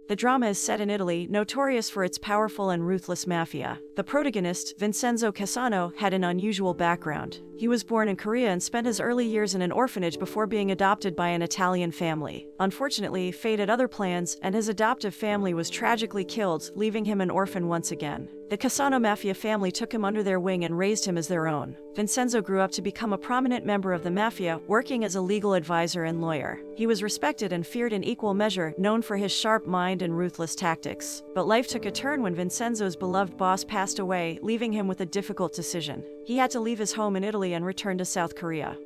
The drama is set in Italy, notorious for its powerful and ruthless mafia. The protagonist, Vincenzo Cassano, had an unusual background. He was born in Korea and spent his early years in an orphanage before being adopted by an Italian family. Unfortunately, fate had other plans, and his adoptive family was tragically killed, leaving him an orphan once again. The Cassano mafia family took him under their wing and raised him as their own. Vincenzo grew up to become a prominent member of the mafia, working as a legal advisor and lawyer. He was respected and feared in equal measure, known for his sharp mind and ruthless tactics. But life took a turn when Vincenzo's beloved boss passed away, leaving him with a difficult decision. He had to leave his home in Italy and return to South Korea.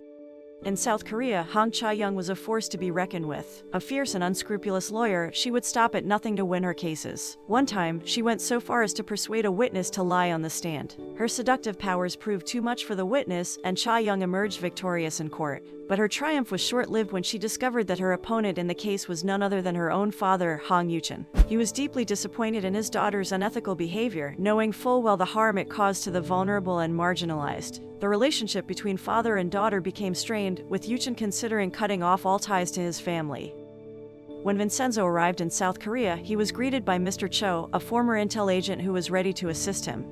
In South Korea, Hong Cha-young was a force to be reckoned with. A fierce and unscrupulous lawyer, she would stop at nothing to win her cases. One time, she went so far as to persuade a witness to lie on the stand. Her seductive powers proved too much for the witness, and Cha-young emerged victorious in court. But her triumph was short-lived when she discovered that her opponent in the case was none other than her own father, Hong Yuchen. He was deeply disappointed in his daughter's unethical behavior, knowing full well the harm it caused to the vulnerable and marginalized. The relationship between father and daughter became strained, with Yuchen considering cutting off all ties to his family. When Vincenzo arrived in South Korea, he was greeted by Mr. Cho, a former intel agent who was ready to assist him.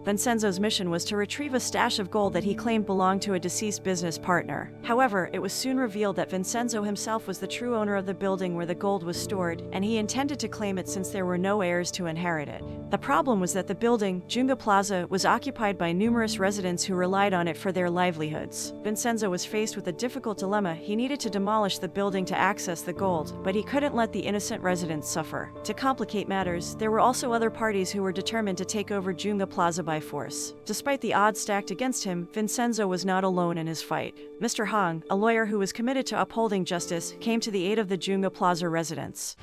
Vincenzo's mission was to retrieve a stash of gold that he claimed belonged to a deceased business partner. However, it was soon revealed that Vincenzo himself was the true owner of the building where the gold was stored, and he intended to claim it since there were no heirs to inherit it. The problem was that the building, Jumba Plaza, was occupied by numerous residents who relied on it for their livelihoods. Vincenzo was faced with a difficult dilemma. He needed to demolish the building to access the gold, but he couldn't let the innocent residents suffer. To complicate matters, there were also other parties who were determined to take over Jumba Plaza by force. Despite the odds stacked against him, Vincenzo was not alone in his fight. Mr. Hong, a lawyer who was committed to upholding justice, came to the aid of the Jumba Plaza residents.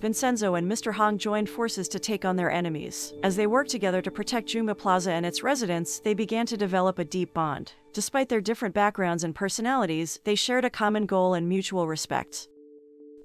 Vincenzo and Mr. Hong joined forces to take on their enemies. As they worked together to protect Jumba Plaza and its residents, they began to develop a deep bond. Despite their different backgrounds and personalities, they shared a common goal and mutual respect.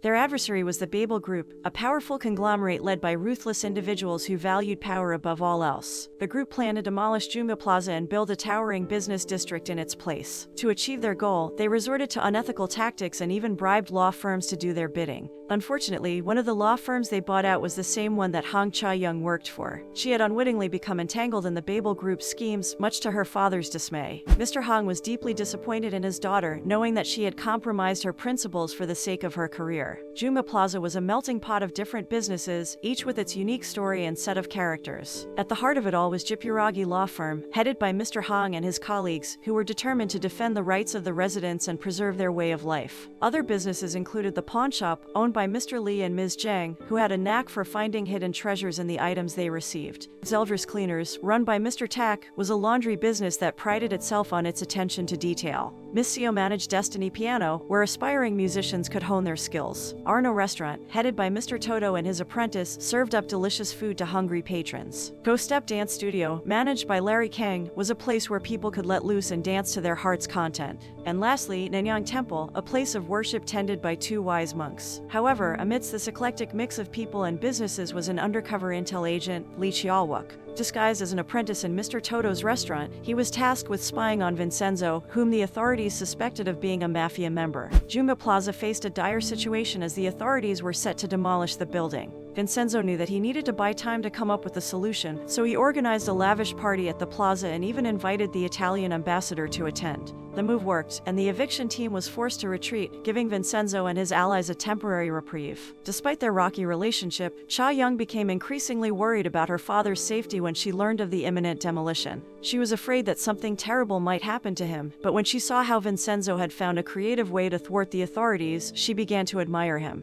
Their adversary was the Babel Group, a powerful conglomerate led by ruthless individuals who valued power above all else. The group planned to demolish Jumba Plaza and build a towering business district in its place. To achieve their goal, they resorted to unethical tactics and even bribed law firms to do their bidding. Unfortunately, one of the law firms they bought out was the same one that Hong Cha-young worked for. She had unwittingly become entangled in the Babel Group's schemes, much to her father's dismay. Mr. Hong was deeply disappointed in his daughter, knowing that she had compromised her principles for the sake of her career. Jumba Plaza was a melting pot of different businesses, each with its unique story and set of characters. At the heart of it all was Jipuragi Law Firm, headed by Mr. Hong and his colleagues, who were determined to defend the rights of the residents and preserve their way of life. Other businesses included the pawn shop, owned by Mr. Lee and Ms. Zhang, who had a knack for finding hidden treasures in the items they received. Zeldris Cleaners, run by Mr. Tak, was a laundry business that prided itself on its attention to detail. Miss Seo managed Destiny Piano, where aspiring musicians could hone their skills. Arno Restaurant, headed by Mr. Toto and his apprentice, served up delicious food to hungry patrons. Go Step Dance Studio, managed by Larry Kang, was a place where people could let loose and dance to their heart's content. And lastly, Nanyang Temple, a place of worship tended by two wise monks. However, amidst this eclectic mix of people and businesses was an undercover intel agent, Lee Chialwook. Disguised as an apprentice in Mr. Toto's restaurant, he was tasked with spying on Vincenzo, whom the authorities suspected of being a mafia member. Jumba Plaza faced a dire situation as the authorities were set to demolish the building. Vincenzo knew that he needed to buy time to come up with a solution, so he organized a lavish party at the plaza and even invited the Italian ambassador to attend. The move worked, and the eviction team was forced to retreat, giving Vincenzo and his allies a temporary reprieve. Despite their rocky relationship, Cha-young became increasingly worried about her father's safety when she learned of the imminent demolition. She was afraid that something terrible might happen to him, but when she saw how Vincenzo had found a creative way to thwart the authorities, she began to admire him.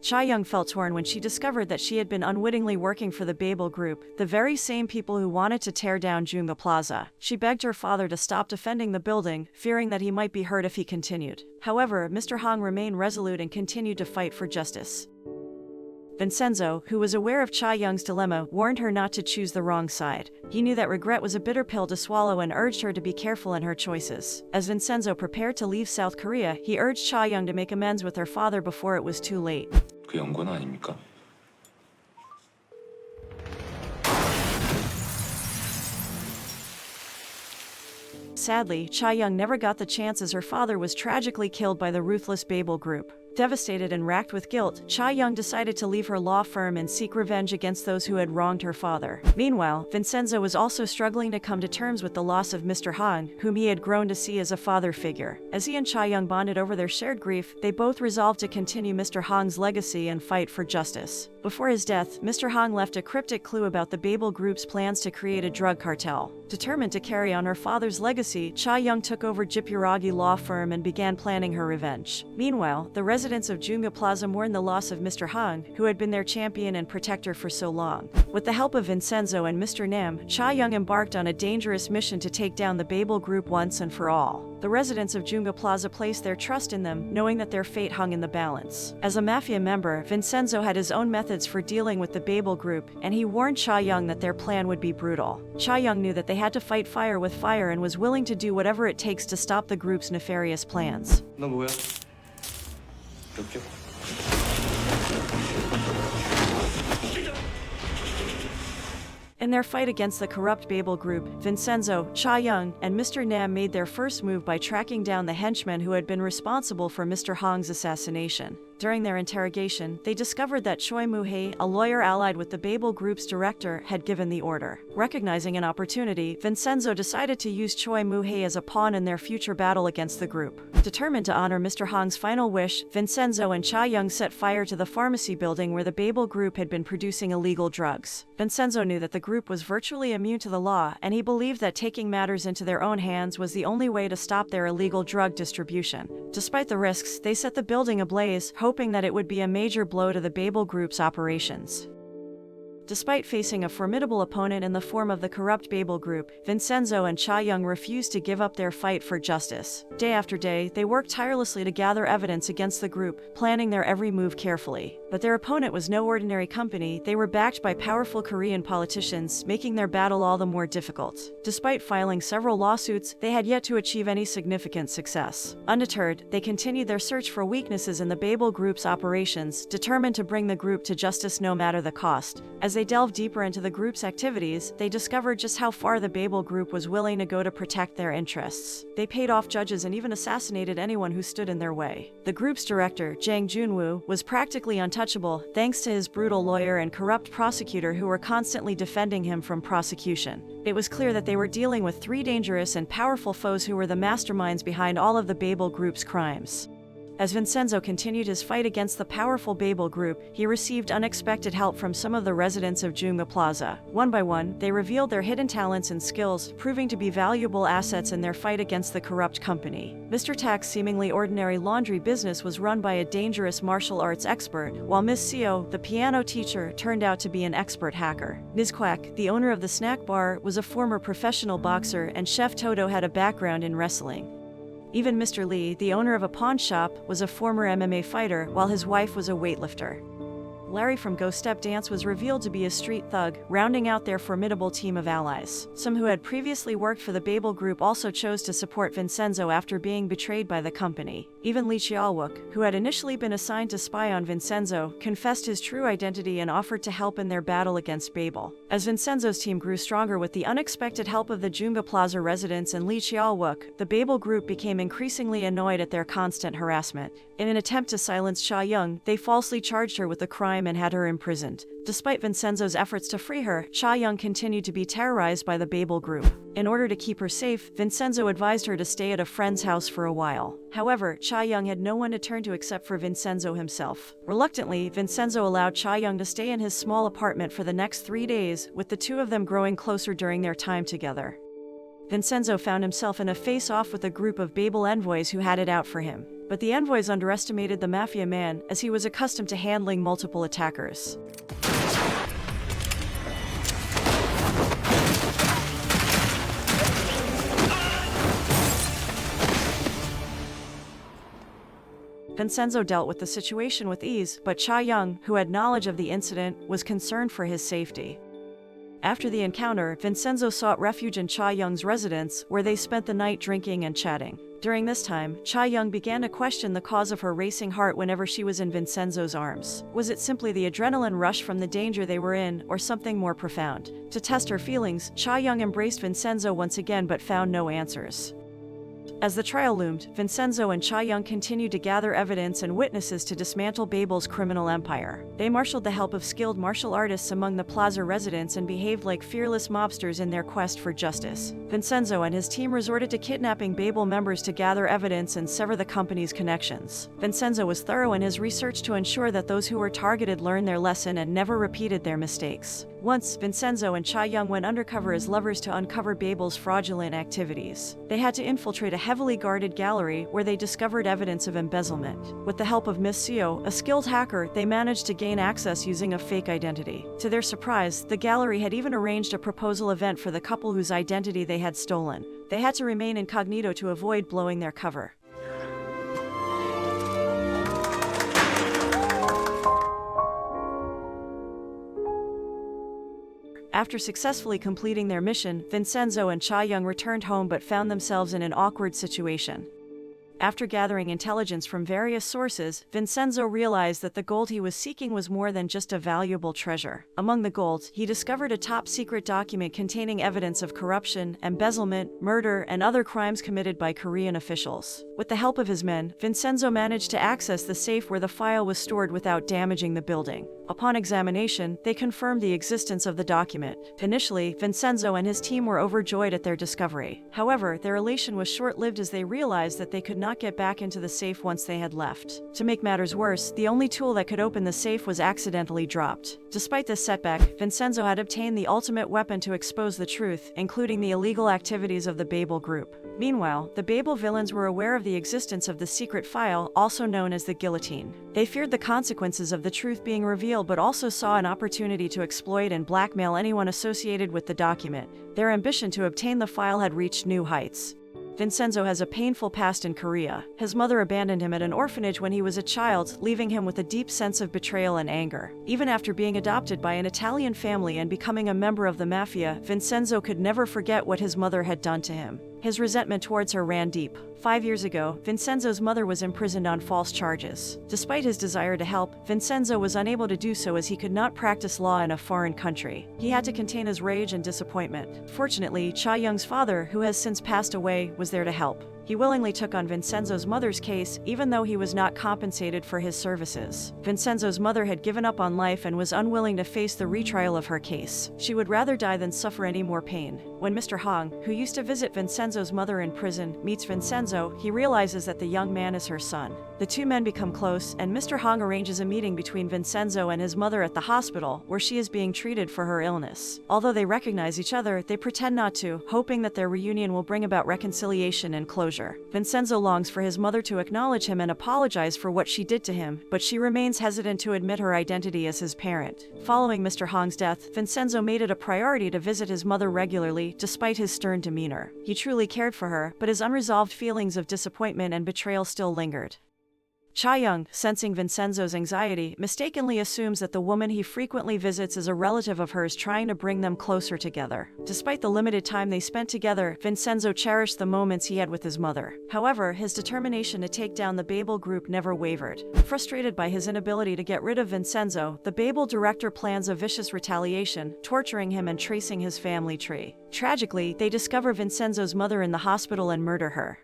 Cha-young felt torn when she discovered that she had been unwittingly working for the Babel Group, the very same people who wanted to tear down Jumba Plaza. She begged her father to stop defending the building, fearing that he might be hurt if he continued. However, Mr. Hong remained resolute and continued to fight for justice. Vincenzo, who was aware of Cha-young's dilemma, warned her not to choose the wrong side. He knew that regret was a bitter pill to swallow and urged her to be careful in her choices. As Vincenzo prepared to leave South Korea, he urged Cha-young to make amends with her father before it was too late. 그 연고는 아닙니까? Sadly, Cha-young never got the chance as her father was tragically killed by the ruthless Babel Group. Devastated and racked with guilt, Cha-young decided to leave her law firm and seek revenge against those who had wronged her father. Meanwhile, Vincenzo was also struggling to come to terms with the loss of Mr. Hong, whom he had grown to see as a father figure. As he and Cha-young bonded over their shared grief, they both resolved to continue Mr. Hong's legacy and fight for justice. Before his death, Mr. Hong left a cryptic clue about the Babel Group's plans to create a drug cartel. Determined to carry on her father's legacy, Cha-young took over Jipuragi law firm and began planning her revenge. Meanwhile, the residents of Jumba Plaza mourned the loss of Mr. Hong, who had been their champion and protector for so long. With the help of Vincenzo and Mr. Nam, Cha-young embarked on a dangerous mission to take down the Babel Group once and for all. The residents of Jumba Plaza placed their trust in them, knowing that their fate hung in the balance. As a mafia member, Vincenzo had his own methods for dealing with the Babel Group, and he warned Cha-young that their plan would be brutal. Cha-young knew that they had to fight fire with fire and was willing to do whatever it takes to stop the group's nefarious plans. 너 뭐야? 욕조? In their fight against the corrupt Babel Group, Vincenzo, Cha-young, and Mr. Nam made their first move by tracking down the henchmen who had been responsible for Mr. Hong's assassination. During their interrogation, they discovered that Choi Moo-hee, a lawyer allied with the Babel Group's director, had given the order. Recognizing an opportunity, Vincenzo decided to use Choi Moo-hee as a pawn in their future battle against the group. Determined to honor Mr. Hong's final wish, Vincenzo and Cha-young set fire to the pharmacy building where the Babel Group had been producing illegal drugs. Vincenzo knew that the group was virtually immune to the law, and he believed that taking matters into their own hands was the only way to stop their illegal drug distribution. Despite the risks, they set the building ablaze, hoping that it would be a major blow to the Babel Group's operations. Despite facing a formidable opponent in the form of the corrupt Babel Group, Vincenzo and Cha-young refused to give up their fight for justice. Day after day, they worked tirelessly to gather evidence against the group, planning their every move carefully. But their opponent was no ordinary company. They were backed by powerful Korean politicians, making their battle all the more difficult. Despite filing several lawsuits, they had yet to achieve any significant success. Undeterred, they continued their search for weaknesses in the Babel Group's operations, determined to bring the group to justice no matter the cost. As they delved deeper into the group's activities, they discovered just how far the Babel Group was willing to go to protect their interests. They paid off judges and even assassinated anyone who stood in their way. The group's director, Jang Junwoo, was practically untouchable thanks to his brutal lawyer and corrupt prosecutor who were constantly defending him from prosecution. It was clear that they were dealing with three dangerous and powerful foes who were the masterminds behind all of the Babel Group's crimes. As Vincenzo continued his fight against the powerful Babel Group, he received unexpected help from some of the residents of Jumba Plaza. One by one, they revealed their hidden talents and skills, proving to be valuable assets in their fight against the corrupt company. Mr. Tak's seemingly ordinary laundry business was run by a dangerous martial arts expert, while Ms. Seo, the piano teacher, turned out to be an expert hacker. Ms. Kwak, the owner of the snack bar, was a former professional boxer, and Chef Toto had a background in wrestling. Even Mr. Lee, the owner of a pawn shop, was a former MMA fighter, while his wife was a weightlifter. Larry from Go Step Dance was revealed to be a street thug, rounding out their formidable team of allies. Some who had previously worked for the Babel Group also chose to support Vincenzo after being betrayed by the company. Even Lee Chialwook, who had initially been assigned to spy on Vincenzo, confessed his true identity and offered to help in their battle against Babel. As Vincenzo's team grew stronger with the unexpected help of the Jumba Plaza residents and Lee Chialwook, the Babel Group became increasingly annoyed at their constant harassment. In an attempt to silence Cha-young, they falsely charged her with the crime and had her imprisoned. Despite Vincenzo's efforts to free her, Cha-young continued to be terrorized by the Babel Group. In order to keep her safe, Vincenzo advised her to stay at a friend's house for a while. However, Cha-young had no one to turn to except for Vincenzo himself. Reluctantly, Vincenzo allowed Cha-young to stay in his small apartment for the next 3 days, with the two of them growing closer during their time together. Vincenzo found himself in a face-off with a group of Babel envoys who had it out for him. But the envoys underestimated the mafia man, as he was accustomed to handling multiple attackers. Vincenzo dealt with the situation with ease, but Cha-young, who had knowledge of the incident, was concerned for his safety. After the encounter, Vincenzo sought refuge in Cha-young's residence, where they spent the night drinking and chatting. During this time, Cha-young began to question the cause of her racing heart whenever she was in Vincenzo's arms. Was it simply the adrenaline rush from the danger they were in, or something more profound? To test her feelings, Cha-young embraced Vincenzo once again but found no answers. As the trial loomed, Vincenzo and Cha-young continued to gather evidence and witnesses to dismantle Babel's criminal empire. They marshaled the help of skilled martial artists among the plaza residents and behaved like fearless mobsters in their quest for justice. Vincenzo and his team resorted to kidnapping Babel members to gather evidence and sever the company's connections. Vincenzo was thorough in his research to ensure that those who were targeted learned their lesson and never repeated their mistakes. Once, Vincenzo and Cha-young went undercover as lovers to uncover Babel's fraudulent activities. They had to infiltrate a heavily guarded gallery where they discovered evidence of embezzlement. With the help of Miss Seo, a skilled hacker, they managed to gain access using a fake identity. To their surprise, the gallery had even arranged a proposal event for the couple whose identity they had stolen. They had to remain incognito to avoid blowing their cover. After successfully completing their mission, Vincenzo and Cha-young returned home but found themselves in an awkward situation. After gathering intelligence from various sources, Vincenzo realized that the gold he was seeking was more than just a valuable treasure. Among the gold, he discovered a top-secret document containing evidence of corruption, embezzlement, murder, and other crimes committed by Korean officials. With the help of his men, Vincenzo managed to access the safe where the file was stored without damaging the building. Upon examination, they confirmed the existence of the document. Initially, Vincenzo and his team were overjoyed at their discovery. However, their elation was short-lived as they realized that they could not get back into the safe once they had left. To make matters worse, the only tool that could open the safe was accidentally dropped. Despite this setback, Vincenzo had obtained the ultimate weapon to expose the truth, including the illegal activities of the Babel Group. Meanwhile, the Babel villains were aware of the existence of the secret file, also known as the guillotine. They feared the consequences of the truth being revealed but also saw an opportunity to exploit and blackmail anyone associated with the document. Their ambition to obtain the file had reached new heights. Vincenzo has a painful past in Korea. His mother abandoned him at an orphanage when he was a child, leaving him with a deep sense of betrayal and anger. Even after being adopted by an Italian family and becoming a member of the mafia, Vincenzo could never forget what his mother had done to him. His resentment towards her ran deep. 5 years ago, Vincenzo's mother was imprisoned on false charges. Despite his desire to help, Vincenzo was unable to do so as he could not practice law in a foreign country. He had to contain his rage and disappointment. Fortunately, Cha-young's father, who has since passed away, was there to help. He willingly took on Vincenzo's mother's case, even though he was not compensated for his services. Vincenzo's mother had given up on life and was unwilling to face the retrial of her case. She would rather die than suffer any more pain. When Mr. Hong, who used to visit Vincenzo's mother in prison, meets Vincenzo, he realizes that the young man is her son. The two men become close, and Mr. Hong arranges a meeting between Vincenzo and his mother at the hospital, where she is being treated for her illness. Although they recognize each other, they pretend not to, hoping that their reunion will bring about reconciliation and closure. Vincenzo longs for his mother to acknowledge him and apologize for what she did to him, but she remains hesitant to admit her identity as his parent. Following Mr. Hong's death, Vincenzo made it a priority to visit his mother regularly, despite his stern demeanor. He truly cared for her, but his unresolved feelings of disappointment and betrayal still lingered. Cha-young, sensing Vincenzo's anxiety, mistakenly assumes that the woman he frequently visits is a relative of hers trying to bring them closer together. Despite the limited time they spent together, Vincenzo cherished the moments he had with his mother. However, his determination to take down the Babel Group never wavered. Frustrated by his inability to get rid of Vincenzo, the Babel director plans a vicious retaliation, torturing him and tracing his family tree. Tragically, they discover Vincenzo's mother in the hospital and murder her.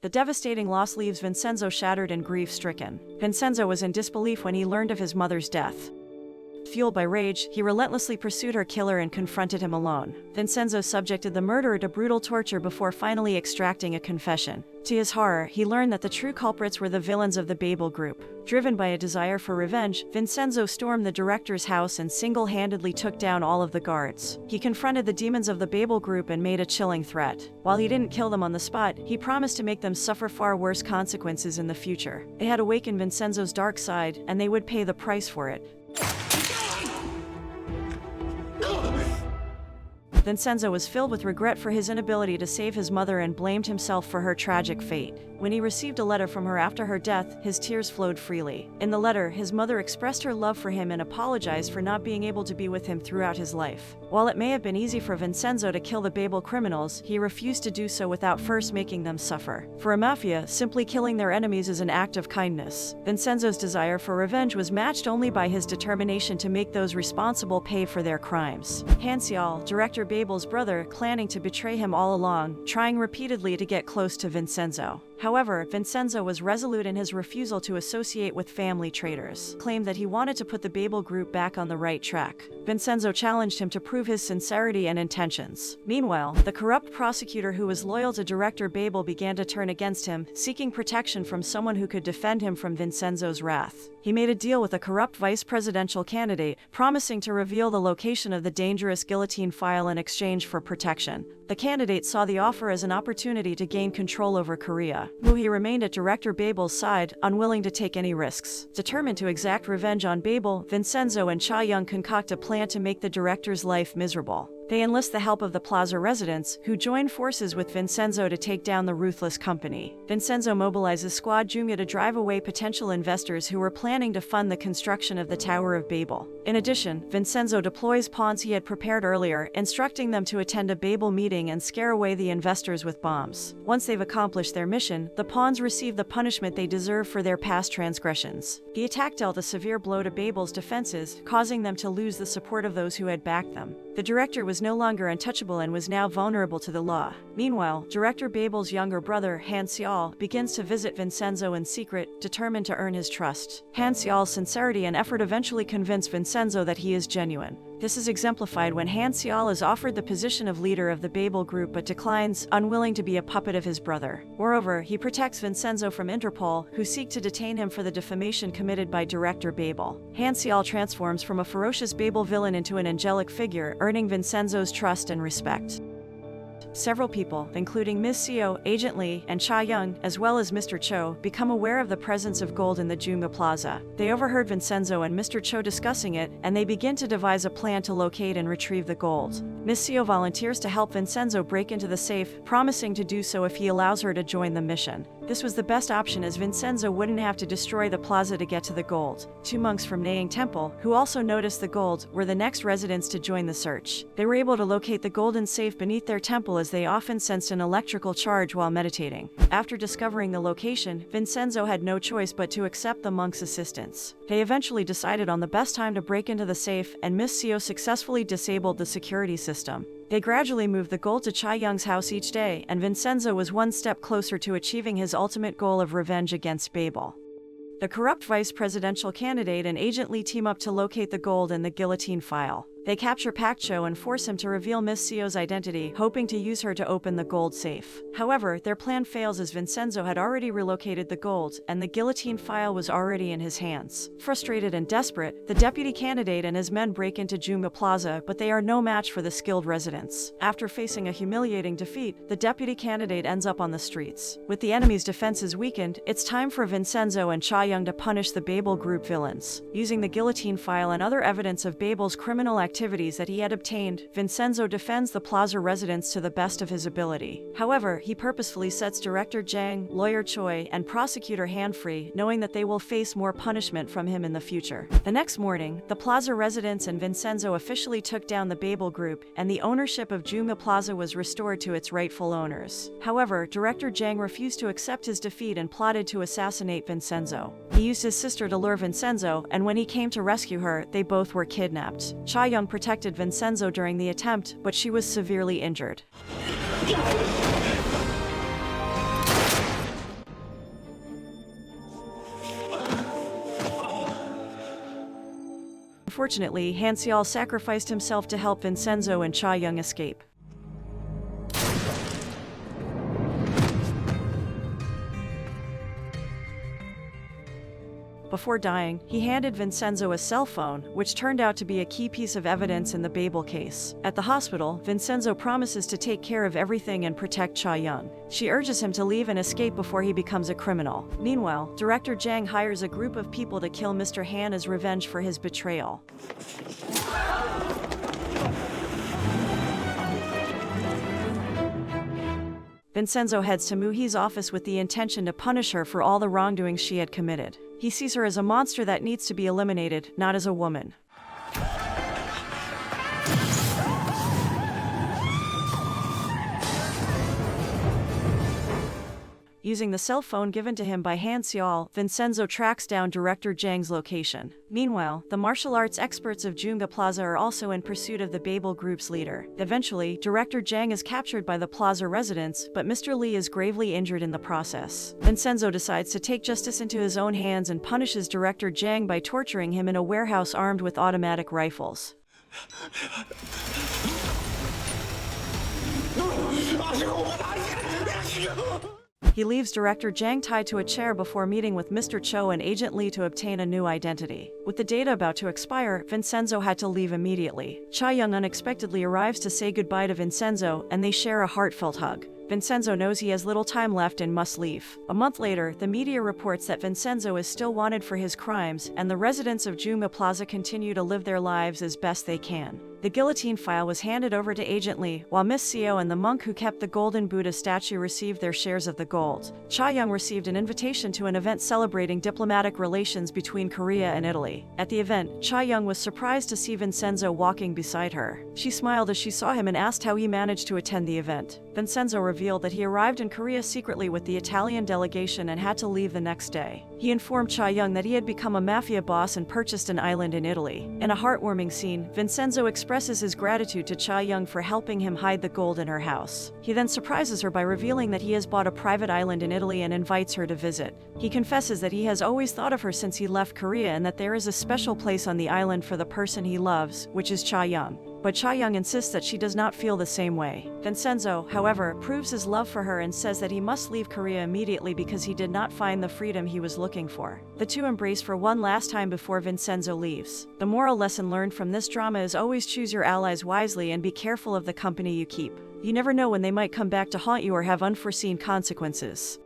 The devastating loss leaves Vincenzo shattered and grief-stricken. Vincenzo was in disbelief when he learned of his mother's death. Fueled by rage, he relentlessly pursued her killer and confronted him alone. Vincenzo subjected the murderer to brutal torture before finally extracting a confession. To his horror, he learned that the true culprits were the villains of the Babel Group. Driven by a desire for revenge, Vincenzo stormed the director's house and single-handedly took down all of the guards. He confronted the demons of the Babel Group and made a chilling threat. While he didn't kill them on the spot, he promised to make them suffer far worse consequences in the future. It had awakened Vincenzo's dark side, and they would pay the price for it. Vincenzo was filled with regret for his inability to save his mother and blamed himself for her tragic fate. When he received a letter from her after her death, his tears flowed freely. In the letter, his mother expressed her love for him and apologized for not being able to be with him throughout his life. While it may have been easy for Vincenzo to kill the Babel criminals, he refused to do so without first making them suffer. For a mafia, simply killing their enemies is an act of kindness. Vincenzo's desire for revenge was matched only by his determination to make those responsible pay for their crimes. Hansial, director Babel's brother, planning to betray him all along, trying repeatedly to get close to Vincenzo. However, Vincenzo was resolute in his refusal to associate with family traitors, claimed that he wanted to put the Babel Group back on the right track. Vincenzo challenged him to prove his sincerity and intentions. Meanwhile, the corrupt prosecutor who was loyal to director Babel began to turn against him, seeking protection from someone who could defend him from Vincenzo's wrath. He made a deal with a corrupt vice presidential candidate, promising to reveal the location of the dangerous guillotine file in exchange for protection. The candidate saw the offer as an opportunity to gain control over Korea. He remained at director Babel's side, unwilling to take any risks. Determined to exact revenge on Babel, Vincenzo and Cha Young concoct a plan to make the director's life miserable. They enlist the help of the Plaza residents, who join forces with Vincenzo to take down the ruthless company. Vincenzo mobilizes Squad Jumba to drive away potential investors who were planning to fund the construction of the Tower of Babel. In addition, Vincenzo deploys pawns he had prepared earlier, instructing them to attend a Babel meeting and scare away the investors with bombs. Once they've accomplished their mission, the pawns receive the punishment they deserve for their past transgressions. The attack dealt a severe blow to Babel's defenses, causing them to lose the support of those who had backed them. The director was no longer untouchable and was now vulnerable to the law. Meanwhile, director Babel's younger brother, Hansial, begins to visit Vincenzo in secret, determined to earn his trust. Hansial's sincerity and effort eventually convince Vincenzo that he is genuine. This is exemplified when Hansial is offered the position of leader of the Babel Group but declines, unwilling to be a puppet of his brother. Moreover, he protects Vincenzo from Interpol, who seek to detain him for the defamation committed by director Babel. Hansial transforms from a ferocious Babel villain into an angelic figure, earning Vincenzo's trust and respect. Several people, including Ms. Seo, Agent Lee, and Cha Young, as well as Mr. Cho, become aware of the presence of gold in the Jumba Plaza. They overheard Vincenzo and Mr. Cho discussing it, and they begin to devise a plan to locate and retrieve the gold. Ms. Seo volunteers to help Vincenzo break into the safe, promising to do so if he allows her to join the mission. This was the best option as Vincenzo wouldn't have to destroy the plaza to get to the gold. Two monks from Nayang Temple, who also noticed the gold, were the next residents to join the search. They were able to locate the golden safe beneath their temple as they often sensed an electrical charge while meditating. After discovering the location, Vincenzo had no choice but to accept the monks' assistance. They eventually decided on the best time to break into the safe, and Miss Seo successfully disabled the security system. They gradually moved the gold to Cha Young's house each day, and Vincenzo was one step closer to achieving his ultimate goal of revenge against Babel. The corrupt vice presidential candidate and Agent Lee team up to locate the gold in the guillotine file. They capture Pak Cho and force him to reveal Miss Seo's identity, hoping to use her to open the gold safe. However, their plan fails as Vincenzo had already relocated the gold, and the guillotine file was already in his hands. Frustrated and desperate, the deputy candidate and his men break into Jumba Plaza, but they are no match for the skilled residents. After facing a humiliating defeat, the deputy candidate ends up on the streets. With the enemy's defenses weakened, it's time for Vincenzo and Cha Young to punish the Babel Group villains. Using the guillotine file and other evidence of Babel's criminal activities that he had obtained, Vincenzo defends the plaza residents to the best of his ability. However, he purposefully sets director Jang, lawyer Choi, and prosecutor Han free, knowing that they will face more punishment from him in the future. The next morning, the plaza residents and Vincenzo officially took down the Babel Group, and the ownership of Jumba Plaza was restored to its rightful owners. However, director Jang refused to accept his defeat and plotted to assassinate Vincenzo. He used his sister to lure Vincenzo, and when he came to rescue her, they both were kidnapped. Cha Young protected Vincenzo during the attempt, but she was severely injured. Unfortunately, Hansial sacrificed himself to help Vincenzo and Cha Young escape. Before dying, he handed Vincenzo a cell phone, which turned out to be a key piece of evidence in the Babel case. At the hospital, Vincenzo promises to take care of everything and protect Cha Young. She urges him to leave and escape before he becomes a criminal. Meanwhile, director Jang hires a group of people to kill Mr. Han as revenge for his betrayal. Vincenzo heads to Muhi's office with the intention to punish her for all the wrongdoings she had committed. He sees her as a monster that needs to be eliminated, not as a woman. Using the cell phone given to him by Han Xiao, Vincenzo tracks down director Zhang's location. Meanwhile, the martial arts experts of Jumba Plaza are also in pursuit of the Babel Group's leader. Eventually, director Zhang is captured by the Plaza residents, but Mr. Li is gravely injured in the process. Vincenzo decides to take justice into his own hands and punishes director Zhang by torturing him in a warehouse armed with automatic rifles. He leaves director Zhang tied to a chair before meeting with Mr. Cho and Agent Li to obtain a new identity. With the data about to expire, Vincenzo had to leave immediately. Cha Young unexpectedly arrives to say goodbye to Vincenzo, and they share a heartfelt hug. Vincenzo knows he has little time left and must leave. A month later, the media reports that Vincenzo is still wanted for his crimes, and the residents of Jumba Plaza continue to live their lives as best they can. The guillotine file was handed over to Agent Li, while Miss Seo and the monk who kept the golden Buddha statue received their shares of the gold. Cha Young received an invitation to an event celebrating diplomatic relations between Korea and Italy. At the event, Cha Young was surprised to see Vincenzo walking beside her. She smiled as she saw him and asked how he managed to attend the event. Vincenzo revealed that he arrived in Korea secretly with the Italian delegation and had to leave the next day. He informed Cha Young that he had become a mafia boss and purchased an island in Italy. In a heartwarming scene, Vincenzo expresses his gratitude to Cha Young for helping him hide the gold in her house. He then surprises her by revealing that he has bought a private island in Italy and invites her to visit. He confesses that he has always thought of her since he left Korea and that there is a special place on the island for the person he loves, which is Cha Young. But Cha Young insists that she does not feel the same way. Vincenzo, however, proves his love for her and says that he must leave Korea immediately because he did not find the freedom he was looking for. The two embrace for one last time before Vincenzo leaves. The moral lesson learned from this drama is always choose your allies wisely and be careful of the company you keep. You never know when they might come back to haunt you or have unforeseen consequences.